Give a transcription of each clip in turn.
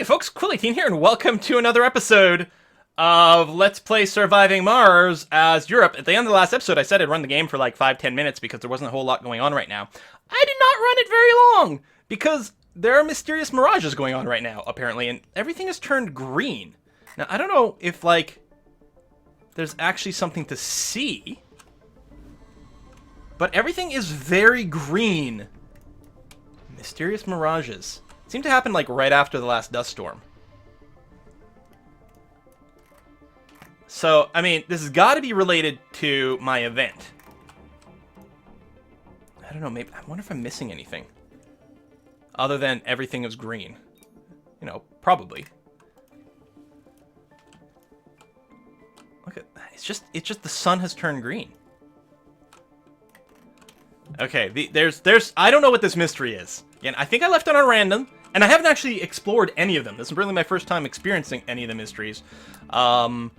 Hey folks, Quilly18 here, and welcome to another episode of Let's Play Surviving Mars as Europe. At the end of the last episode, I said I'd run the game for like 5-10 minutes because there wasn't a whole lot going on right now. I did not run it very long because there are mysterious mirages going on right now, apparently, and everything has turned green. Now, I don't know if, like, there's actually something to see, but everything is very green. Mysterious mirages. Seemed to happen like right after the last dust storm. So, I mean, this has got to be related to my event. I don't know, maybe, I wonder if I'm missing anything. Other than everything is green. You know, probably. Look at that. It's just the sun has turned green. Okay, I don't know what this mystery is. Again, I think I left it on random. And I haven't actually explored any of them. This is really my first time experiencing any of the mysteries. So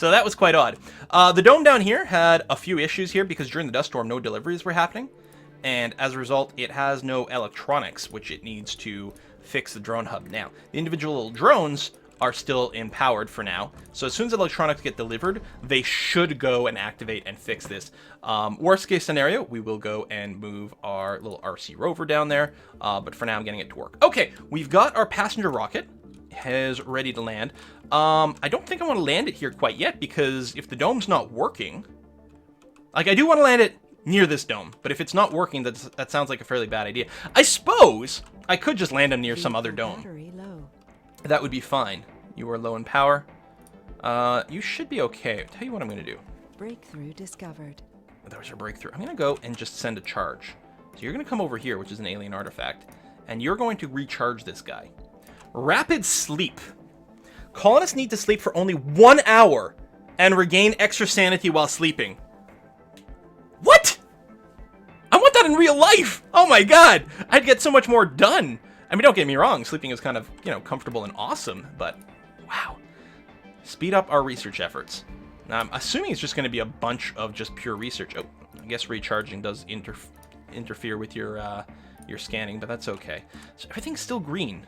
that was quite odd. The dome down here had a few issues here because during the dust storm, no deliveries were happening. And as a result, it has no electronics, which it needs to fix the drone hub. Now, the individual little drones are still empowered for now. So as soon as electronics get delivered, they should go and activate and fix this. Worst case scenario, we will go and move our little RC rover down there. But for now, I'm getting it to work. Okay, we've got our passenger rocket. Is ready to land. I don't think I want to land it here quite yet because if the dome's not working... Like, I do want to land it near this dome, but if it's not working, that sounds like a fairly bad idea. I suppose I could just land them near some other dome. That would be fine. You are low in power. You should be okay. I'll tell you what I'm going to do. Breakthrough discovered. There's your breakthrough. I'm going to go and just send a charge. So you're going to come over here, which is an alien artifact, and you're going to recharge this guy. Rapid sleep. Colonists need to sleep for only 1 hour and regain extra sanity while sleeping. What? I want that in real life. Oh my god. I'd get so much more done. I mean, don't get me wrong, sleeping is kind of, you know, comfortable and awesome, but wow. Speed up our research efforts. Now, I'm assuming it's just going to be a bunch of just pure research. Oh, I guess recharging does interfere with your scanning, but that's okay. So everything's still green.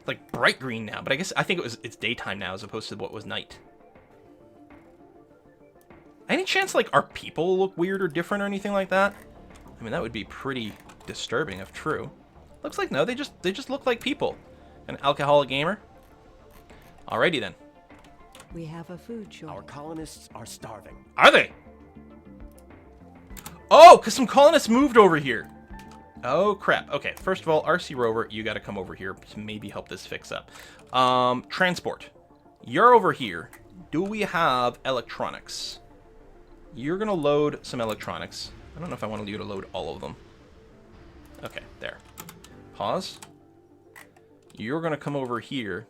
Like bright green now, but I think it's daytime now as opposed to what was night. Any chance, like, our people look weird or different or anything like that? I mean, that would be pretty disturbing if true. Looks like no, they just look like people. An alcoholic gamer. Alrighty then. We have a food shortage. Our colonists are starving. Are they? Oh, because some colonists moved over here. Oh crap. Okay, first of all, RC rover, you got to come over here to maybe help this fix up. Transport. You're over here. Do we have electronics? You're gonna load some electronics. I don't know if I want you to load all of them. Okay, there. Pause. You're gonna come over here.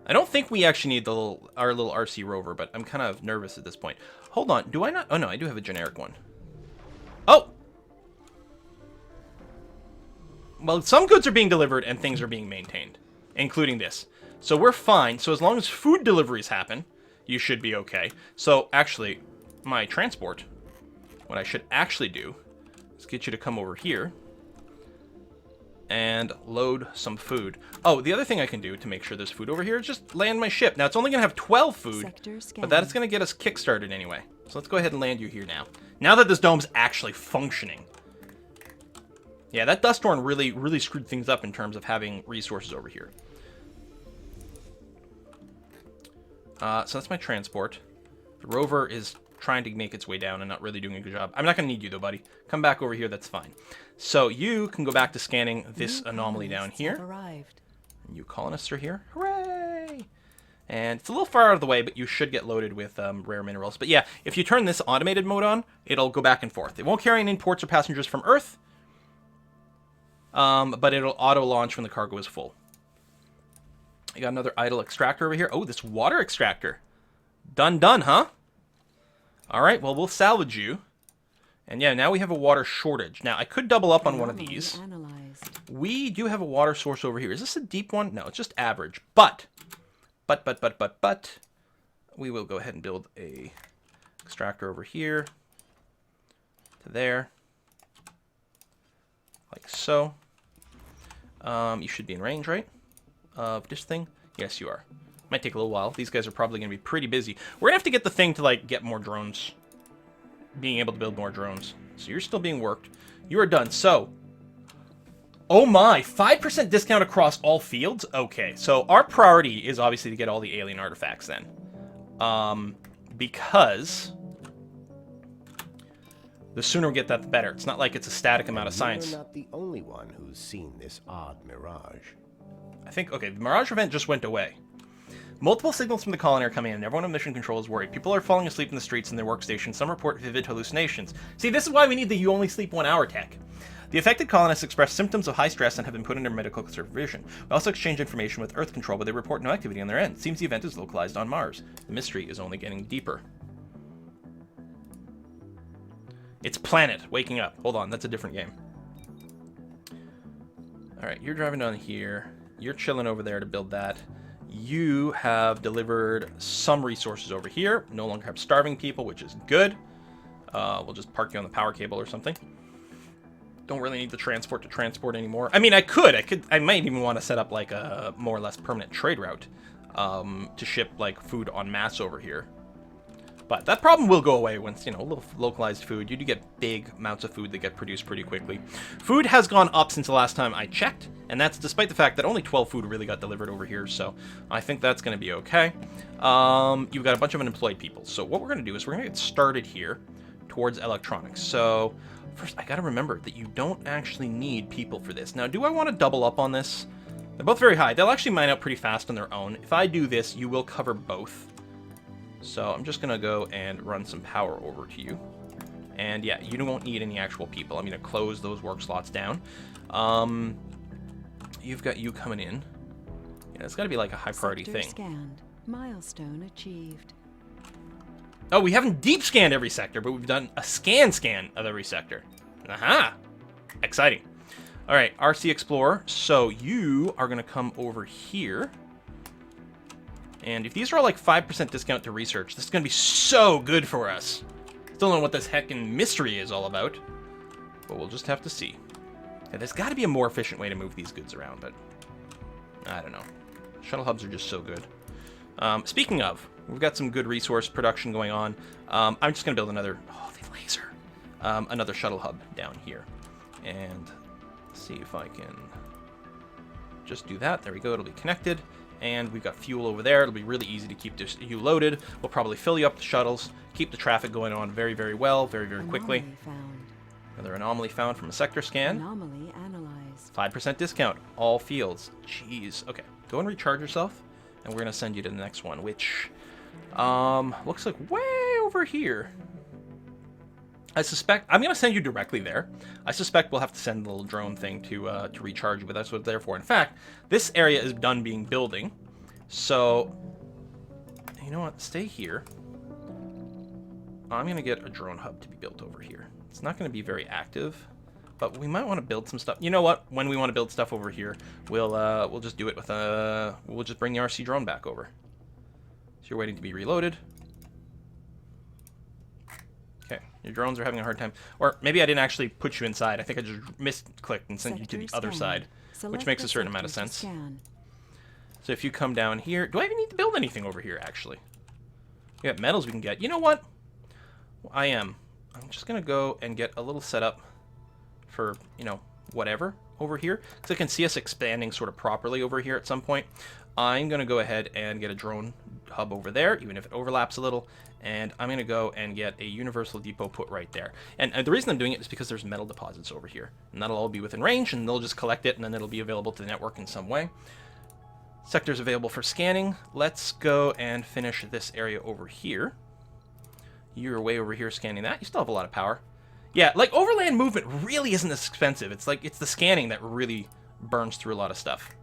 I don't think we actually need our little RC rover, but I'm kind of nervous at this point. Hold on, do I not? Oh no, I do have a generic one. Oh! Well, some goods are being delivered and things are being maintained, including this. So we're fine. So as long as food deliveries happen, you should be okay. So actually, my transport, what I should actually do is get you to come over here and load some food. Oh, the other thing I can do to make sure there's food over here is just land my ship. Now, it's only going to have 12 food, but that's going to get us kickstarted anyway. So let's go ahead and land you here now. Now that this dome's actually functioning. Yeah, that dust storm really screwed things up in terms of having resources over here. So that's my transport. The rover is trying to make its way down and not really doing a good job. I'm not going to need you, though, buddy. Come back over here. That's fine. So you can go back to scanning this anomaly down here. You colonists are here. Hooray! And it's a little far out of the way, but you should get loaded with rare minerals. But yeah, if you turn this automated mode on, it'll go back and forth. It won't carry any ports or passengers from Earth. But it'll auto-launch when the cargo is full. You got another idle extractor over here. Oh, this water extractor. Done, huh? Alright, well, we'll salvage you. And yeah, now we have a water shortage. Now, I could double up on one of these. We do have a water source over here. Is this a deep one? No, it's just average. But, we will go ahead and build a extractor over here to there. like so. You should be in range, right? Of this thing? Yes, you are. Might take a little while. These guys are probably going to be pretty busy. We're going to have to get the thing to, like, get more drones. Being able to build more drones. So you're still being worked. You are done. So, oh my, 5% discount across all fields? Okay, so our priority is obviously to get all the alien artifacts then. Because the sooner we get that, the better. It's not like it's a static amount of science. You're not the only one who's seen this odd mirage. I think, okay, the Mirage event just went away. Multiple signals from the colony are coming in. Everyone on mission control is worried. People are falling asleep in the streets in their workstations. Some report vivid hallucinations. See, this is why we need the you only sleep 1 hour tech. The affected colonists express symptoms of high stress and have been put under medical supervision. We also exchange information with Earth Control, but they report no activity on their end. Seems the event is localized on Mars. The mystery is only getting deeper. It's Planet waking up. Hold on, that's a different game. Alright, you're driving down here. You're chilling over there to build that. You have delivered some resources over here. No longer have starving people, which is good. We'll just park you on the power cable or something. Don't really need the transport to transport anymore. I mean, I might even want to set up like a more or less permanent trade route to ship like food en masse over here. But that problem will go away once, you know, a little localized food. You do get big amounts of food that get produced pretty quickly. Food has gone up since the last time I checked, and that's despite the fact that only 12 food really got delivered over here, so I think that's going to be okay. You've got a bunch of unemployed people. So what we're going to do is we're going to get started here towards electronics. So first, I got to remember that you don't actually need people for this. Now, do I want to double up on this? They're both very high. They'll actually mine out pretty fast on their own. If I do this, you will cover both. So I'm just going to go and run some power over to you. And yeah, you won't need any actual people. I'm going to close those work slots down. You've got you coming in. Yeah, it's got to be like a high priority Sector thing. Scanned. Milestone achieved. Oh, we haven't deep scanned every sector, but we've done a scan of every sector. Aha! Exciting. All right, RC Explorer. So you are going to come over here. And if these are all like 5% discount to research, this is going to be so good for us. Still don't know what this heckin' mystery is all about, but we'll just have to see. Yeah, there's got to be a more efficient way to move these goods around, but I don't know. Shuttle hubs are just so good. Speaking of, we've got some good resource production going on. I'm just going to build another, oh, the laser, another shuttle hub down here. And see if I can just do that. There we go. It'll be connected. And we've got fuel over there. It'll be really easy to keep you loaded. We'll probably fill you up the shuttles, keep the traffic going on very, very well, very, very quickly. Anomaly found. Another anomaly found from a sector scan. Anomaly analyzed. 5% discount, all fields. Jeez. Okay, go and recharge yourself, and we're going to send you to the next one, which looks like way over here. I suspect I'm going to send you directly there. I suspect we'll have to send the little drone thing to recharge you, but that's what it's there for. In fact, this area is done being building, so you know what? Stay here. I'm going to get a drone hub to be built over here. It's not going to be very active, but we might want to build some stuff. You know what? When we want to build stuff over here, we'll just do it with we'll just bring the RC drone back over. So you're waiting to be reloaded. Okay, your drones are having a hard time. Or maybe I didn't actually put you inside. I think I just misclicked and sent you to the other side, which makes a certain amount of sense. So if you come down here... Do I even need to build anything over here, actually? We got metals we can get. You know what? I'm just going to go and get a little setup for, you know, whatever over here. Because I can see us expanding sort of properly over here at some point. I'm going to go ahead and get a drone hub over there, even if it overlaps a little. And I'm going to go and get a universal depot put right there. And the reason I'm doing it is because there's metal deposits over here. And that'll all be within range, and they'll just collect it, and then it'll be available to the network in some way. Sectors available for scanning. Let's go and finish this area over here. You're way over here scanning that. You still have a lot of power. Yeah, like, overland movement really isn't as expensive. It's like, it's the scanning that really burns through a lot of stuff.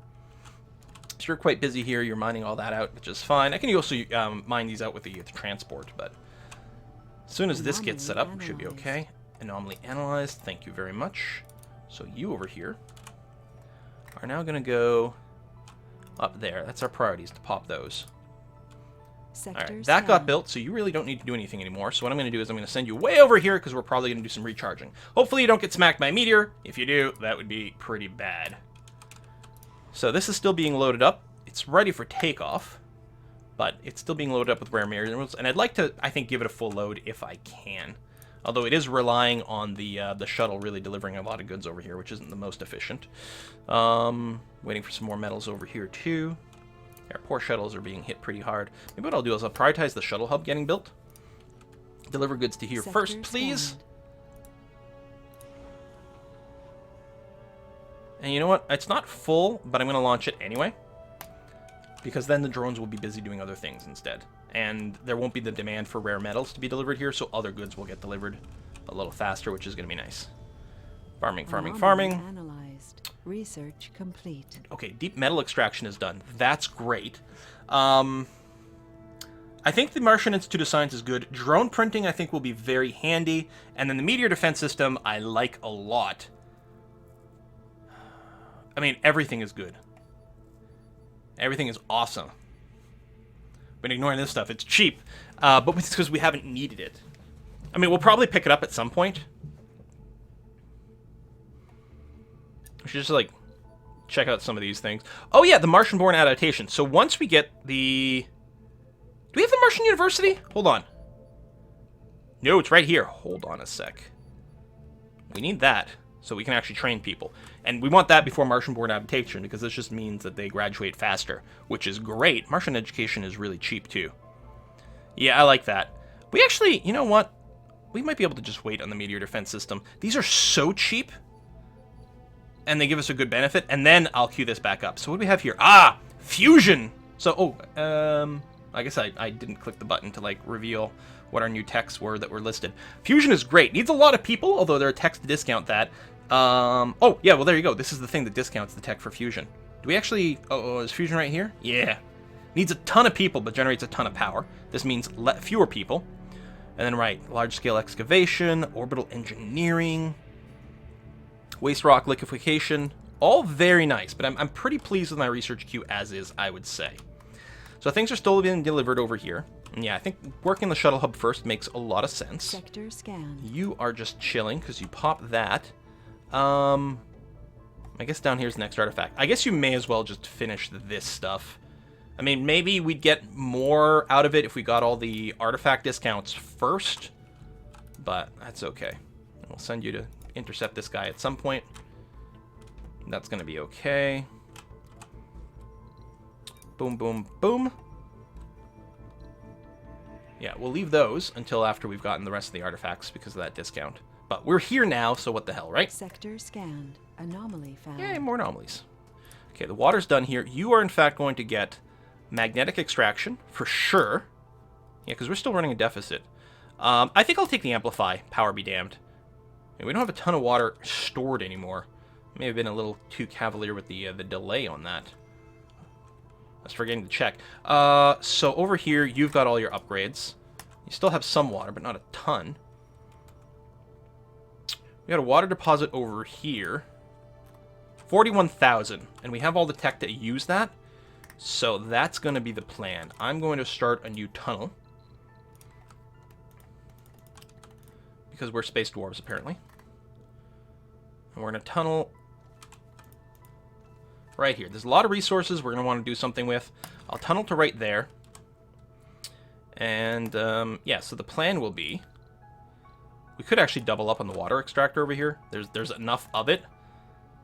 So you're quite busy here. You're mining all that out, which is fine. I can also mine these out with the transport, but as soon as this gets set up, we should be okay. Anomaly analyzed. Thank you very much. So you over here are now going to go up there. That's our priorities, to pop those. Sector that got scanned. built, so you really don't need to do anything anymore. So what I'm going to do is I'm going to send you way over here because we're probably going to do some recharging. Hopefully you don't get smacked by a meteor. If you do, that would be pretty bad. So this is still being loaded up. It's ready for takeoff, but it's still being loaded up with rare minerals. And I'd like to, I think, give it a full load if I can. Although it is relying on the shuttle really delivering a lot of goods over here, which isn't the most efficient. Waiting for some more metals over here, too. Our poor shuttles are being hit pretty hard. Maybe what I'll do is I'll prioritize the shuttle hub getting built. Deliver goods to here Sector first, please. scanned. And you know what? It's not full, but I'm going to launch it anyway. Because then the drones will be busy doing other things instead. And there won't be the demand for rare metals to be delivered here, so other goods will get delivered a little faster, which is going to be nice. Farming, farming, Anomaly farming. Analyzed. Research complete. Okay, deep metal extraction is done. That's great. I think the Martian Institute of Science is good. Drone printing, I think, will be very handy. And then the Meteor Defense System, I like a lot. I mean, everything is good. Everything is awesome. Been ignoring this stuff. It's cheap. But it's because we haven't needed it. I mean, we'll probably pick it up at some point. We should just, like, check out some of these things. Oh, yeah, the Martian-born adaptation. So once we get the... Do we have the Martian University? Hold on. No, it's right here. Hold on a sec. We need that so we can actually train people. And we want that before Martian-born adaptation because this just means that they graduate faster, which is great. Martian education is really cheap, too. Yeah, I like that. We actually, you know what? We might be able to just wait on the Meteor Defense System. These are so cheap. And they give us a good benefit, and then I'll queue this back up. So what do we have here? Ah, fusion. So, I guess I didn't click the button to, like, reveal what our new techs were that were listed. Fusion is great. Needs a lot of people, although there are techs to discount that. Oh, yeah, well, there you go. This is the thing that discounts the tech for fusion. Do we actually... Oh, is fusion right here? Yeah. Needs a ton of people, but generates a ton of power. This means fewer people. And then, right, large-scale excavation, orbital engineering... Waste rock liquefaction, all very nice, but I'm pretty pleased with my research queue as is, I would say. So things are still being delivered over here. And yeah, I think working the shuttle hub first makes a lot of sense. Sector scanned. You are just chilling because you pop that. I guess down here's the next artifact. I guess you may as well just finish this stuff. I mean, maybe we'd get more out of it if we got all the artifact discounts first, but that's okay. We'll send you to intercept this guy at some point. That's going to be okay. Boom, boom, boom. Yeah, we'll leave those until after we've gotten the rest of the artifacts because of that discount. But we're here now, so what the hell, right? Sector scanned. Anomaly found. Yay, more anomalies. Okay, the water's done here. You are, in fact, going to get magnetic extraction, for sure. Yeah, because we're still running a deficit. I think I'll take the Amplify. Power be damned. We don't have a ton of water stored anymore. May have been a little too cavalier with the delay on that. I was forgetting to check. So over here, you've got all your upgrades. You still have some water, but not a ton. We got a water deposit over here. 41,000. And we have all the tech to use that. So that's going to be the plan. I'm going to start a new tunnel. Because we're space dwarves, apparently. And we're going to tunnel right here. There's a lot of resources we're going to want to do something with. I'll tunnel to right there. And, yeah, so the plan will be... We could actually double up on the water extractor over here. There's enough of it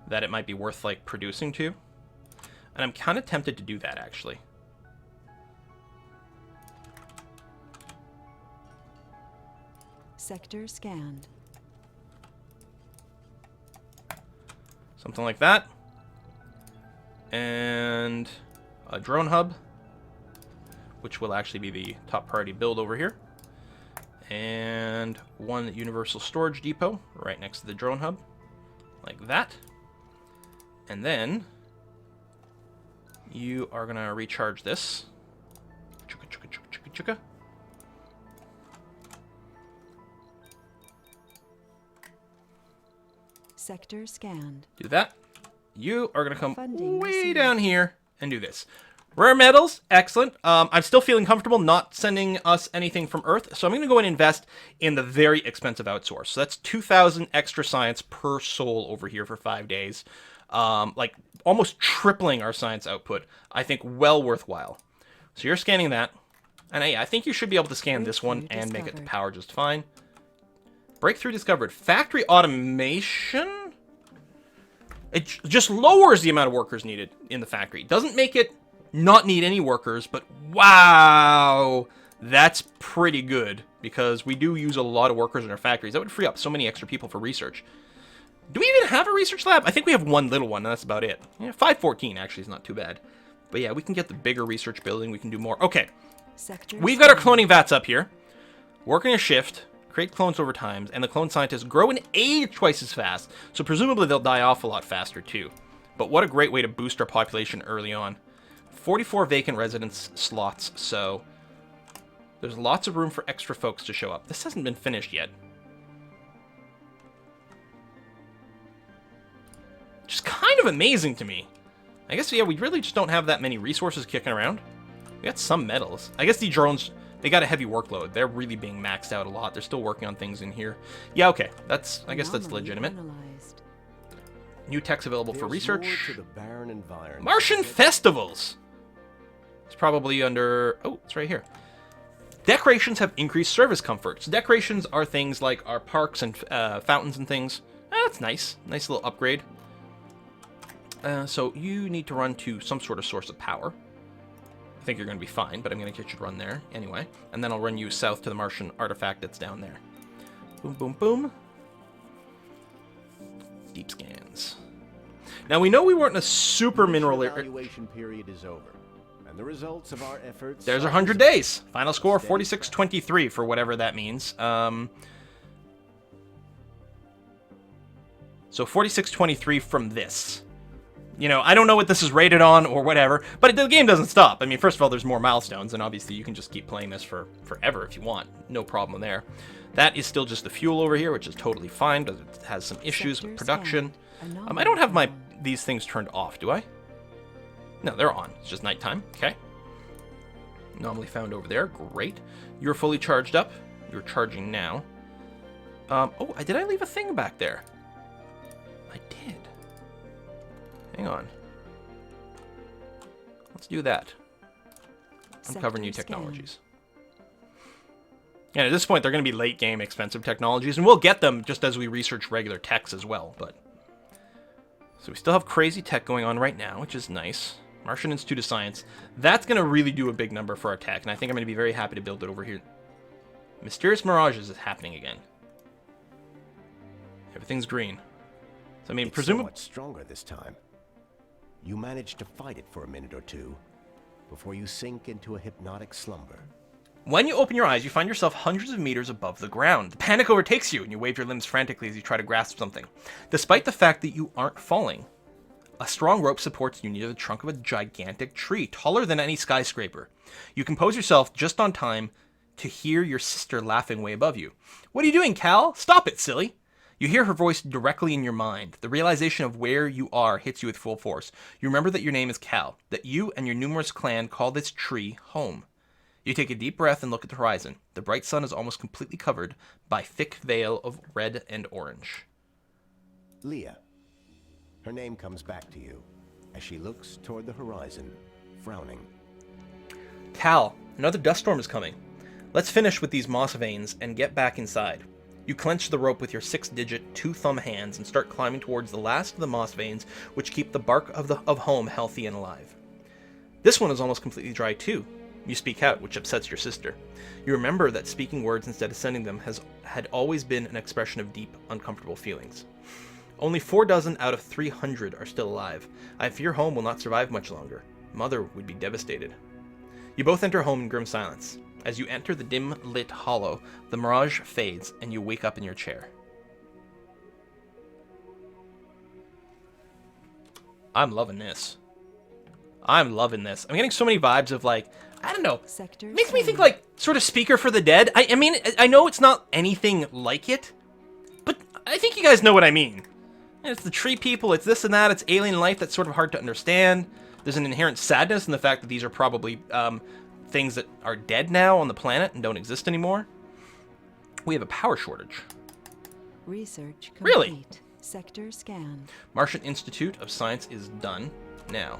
that it might be worth, like, producing to. And I'm kind of tempted to do that, actually. Sector scanned. Something like that. And a drone hub, which will actually be the top priority build over here. And one universal storage depot right next to the drone hub, like that. And then you are going to recharge this. Chuka, chuka, chuka, chuka, chuka. Sector scanned. Do that. You are going to come Funding way received. down here and do this. Rare metals, excellent. I'm still feeling comfortable not sending us anything from Earth, so I'm going to go and invest in the very expensive outsource. So that's 2,000 extra science per soul over here for 5 days. Like, almost tripling our science output. I think well worthwhile. So you're scanning that. And hey, I think you should be able to scan this one and make it to power just fine. Breakthrough discovered. Factory automation? It just lowers the amount of workers needed in the factory. It doesn't make it not need any workers, but wow, that's pretty good because we do use a lot of workers in our factories. That would free up so many extra people for research. Do we even have a research lab? I think we have one little one, and that's about it. Yeah, 514 actually is not too bad. But yeah, we can get the bigger research building. We can do more. Okay, we've got our cloning vats up here. Working a shift, create clones over time, and the clone scientists grow and age twice as fast. So presumably they'll die off a lot faster too. But what a great way to boost our population early on. 44 vacant residence slots, so there's lots of room for extra folks to show up. This hasn't been finished yet. Which is kind of amazing to me. I guess, yeah, we really just don't have that many resources kicking around. We got some metals. I guess the drones, they got a heavy workload. They're really being maxed out a lot. They're still working on things in here. Yeah, okay. I guess that's legitimate. New techs available for research. Martian festivals! It's probably under... Oh, it's right here. Decorations have increased service comfort. So decorations are things like our parks and fountains and things. That's nice. Nice little upgrade. So you need to run to some sort of source of power. I think you're going to be fine, but I'm going to get you to run there anyway. And then I'll run you south to the Martian artifact that's down there. Boom, boom, boom. Deep scans. Now, we know we weren't in a super mineral area. Evaluation period is over. And the results of our efforts... There's 100 days. Final score, 4623 for whatever that means. So 4623 from this. You know, I don't know what this is rated on or whatever, but the game doesn't stop. I mean, first of all, there's more milestones, and obviously you can just keep playing this for forever if you want. No problem there. That is still just the fuel over here, which is totally fine, but it has some issues with production. I don't have these things turned off, do I? No, they're on. It's just nighttime. Okay. Anomaly found over there. Great. You're fully charged up. You're charging now. Oh, did I leave a thing back there? I did. Hang on. Let's do that. Uncover new technologies. And at this point, they're going to be late game expensive technologies, and we'll get them just as we research regular techs as well. But so we still have crazy tech going on right now, which is nice. Martian Institute of Science. That's going to really do a big number for our tech, and I think I'm going to be very happy to build it over here. Mysterious Mirages is happening again. Everything's green. So, I mean, presumably... so much stronger this time. You managed to fight it for a minute or two before you sink into a hypnotic slumber. When you open your eyes, you find yourself hundreds of meters above the ground. The panic overtakes you, and you wave your limbs frantically as you try to grasp something. Despite the fact that you aren't falling, a strong rope supports you near the trunk of a gigantic tree, taller than any skyscraper. You compose yourself just on time to hear your sister laughing way above you. "What are you doing, Cal? Stop it, silly!" You hear her voice directly in your mind. The realization of where you are hits you with full force. You remember that your name is Cal, that you and your numerous clan call this tree home. You take a deep breath and look at the horizon. The bright sun is almost completely covered by a thick veil of red and orange. Leah. Her name comes back to you as she looks toward the horizon, frowning. Cal, another dust storm is coming. Let's finish with these moss veins and get back inside. You clench the rope with your 6-digit, 2-thumb hands and start climbing towards the last of the moss veins, which keep the bark of home healthy and alive. This one is almost completely dry too. You speak out, which upsets your sister. You remember that speaking words instead of sending them had always been an expression of deep, uncomfortable feelings. Only 4 dozen out of 300 are still alive. I fear home will not survive much longer. Mother would be devastated. You both enter home in grim silence. As you enter the dim-lit hollow, the mirage fades, and you wake up in your chair. I'm loving this. I'm loving this. I'm getting so many vibes of, like, I don't know. Sector Makes me think, like, sort of Speaker for the Dead. I mean, I know it's not anything like it, but I think you guys know what I mean. It's the tree people, it's this and that, it's alien life that's sort of hard to understand. There's an inherent sadness in the fact that these are probably things that are dead now on the planet and don't exist anymore. We have a power shortage. Research complete. Really? Sector scanned. Martian Institute of Science is done. Now,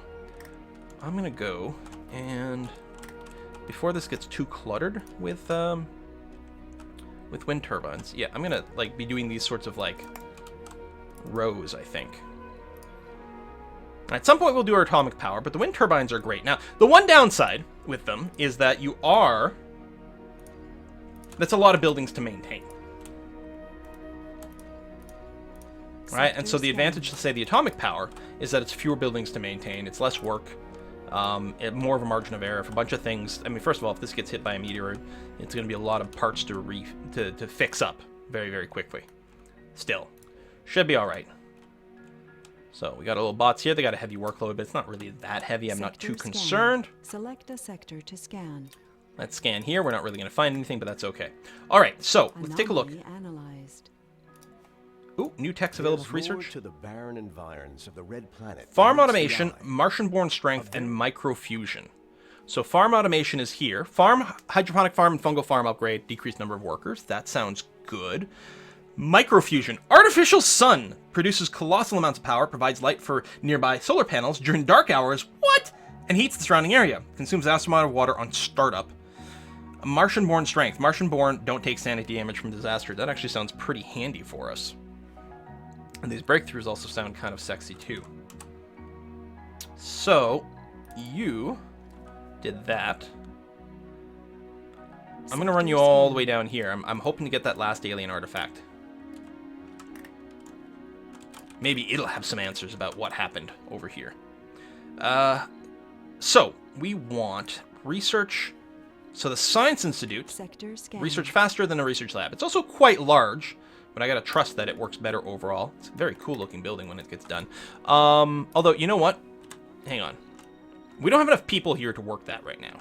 I'm going to go and, before this gets too cluttered with wind turbines, yeah, I'm going to like be doing these sorts of like rows, I think. At some point we'll do our atomic power, but the wind turbines are great. Now, the one downside with them is that that's a lot of buildings to maintain. Right, and so the advantage to, say, the atomic power is that it's fewer buildings to maintain, it's less work, more of a margin of error for a bunch of things. I mean, first of all, if this gets hit by a meteor, it's going to be a lot of parts to fix up very, very quickly. Still, should be all right. So we got a little bots here. They got a heavy workload, but it's not really that heavy. I'm not too concerned. Select a sector to scan. Let's scan here. We're not really going to find anything, but that's okay. All right, so let's take a look. Analyzed. Ooh, new techs available for There's more research. to the barren environs of the red planet. Farm than meets the automation, eye. Martian-born strength, and microfusion. So farm automation is here. Hydroponic farm and fungal farm upgrade, decreased number of workers. That sounds good. Microfusion, artificial sun, produces colossal amounts of power, provides light for nearby solar panels during dark hours. What? And heats the surrounding area. Consumes vast amount of water on startup. Martian-born strength. Martian-born don't take sanity damage from disaster. That actually sounds pretty handy for us. And these breakthroughs also sound kind of sexy too. So, you did that. I'm going to run you all the way down here. I'm hoping to get that last alien artifact. Maybe it'll have some answers about what happened over here. So, we want research. So the Science Institute, Sector scan. research faster than a research lab. It's also quite large, but I gotta trust that it works better overall. It's a very cool looking building when it gets done. Although, you know what? Hang on. We don't have enough people here to work that right now.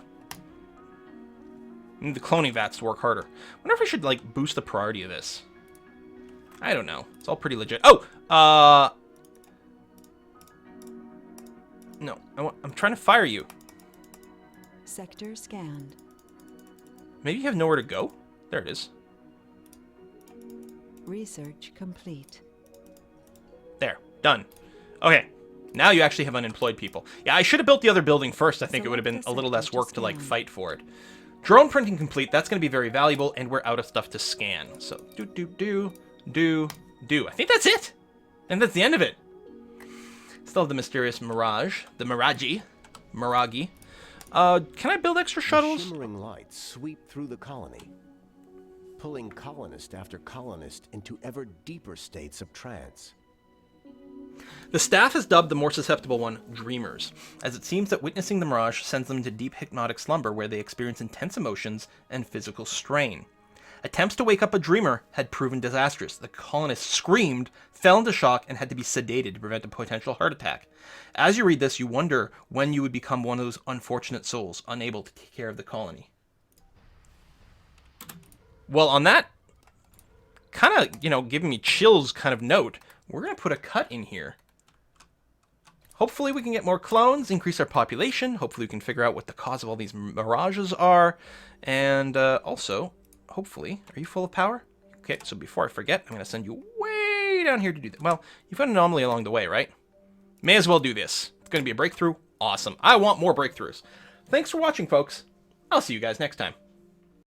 We need the cloning vats to work harder. I wonder if I should, like, boost the priority of this. I don't know. It's all pretty legit. Oh! No. I'm trying to fire you. Sector scanned. Maybe you have nowhere to go? There it is. Research complete. There. Done. Okay. Now you actually have unemployed people. Yeah, I should have built the other building first. I think it would have been a little less work to, like, fight for it. Drone printing complete. That's going to be very valuable, and we're out of stuff to scan. So, do. I think that's it. And that's the end of it. Still have the mysterious Mirage. The Mirage. Can I build extra shuttles? Shimmering lights sweep through the colony, pulling colonist after colonist into ever deeper states of trance. The staff has dubbed the more susceptible one Dreamers, as it seems that witnessing the Mirage sends them into deep hypnotic slumber where they experience intense emotions and physical strain. Attempts to wake up a dreamer had proven disastrous. The colonists screamed, fell into shock, and had to be sedated to prevent a potential heart attack. As you read this, you wonder when you would become one of those unfortunate souls, unable to take care of the colony. Well, on that kind of, giving me chills kind of note, we're going to put a cut in here. Hopefully we can get more clones, increase our population. Hopefully we can figure out what the cause of all these mirages are. And also, hopefully, are you full of power? Okay, so before I forget, I'm going to send you way down here to do that. Well, you've got an anomaly along the way, right? May as well do this. It's going to be a breakthrough. Awesome. I want more breakthroughs. Thanks for watching, folks. I'll see you guys next time.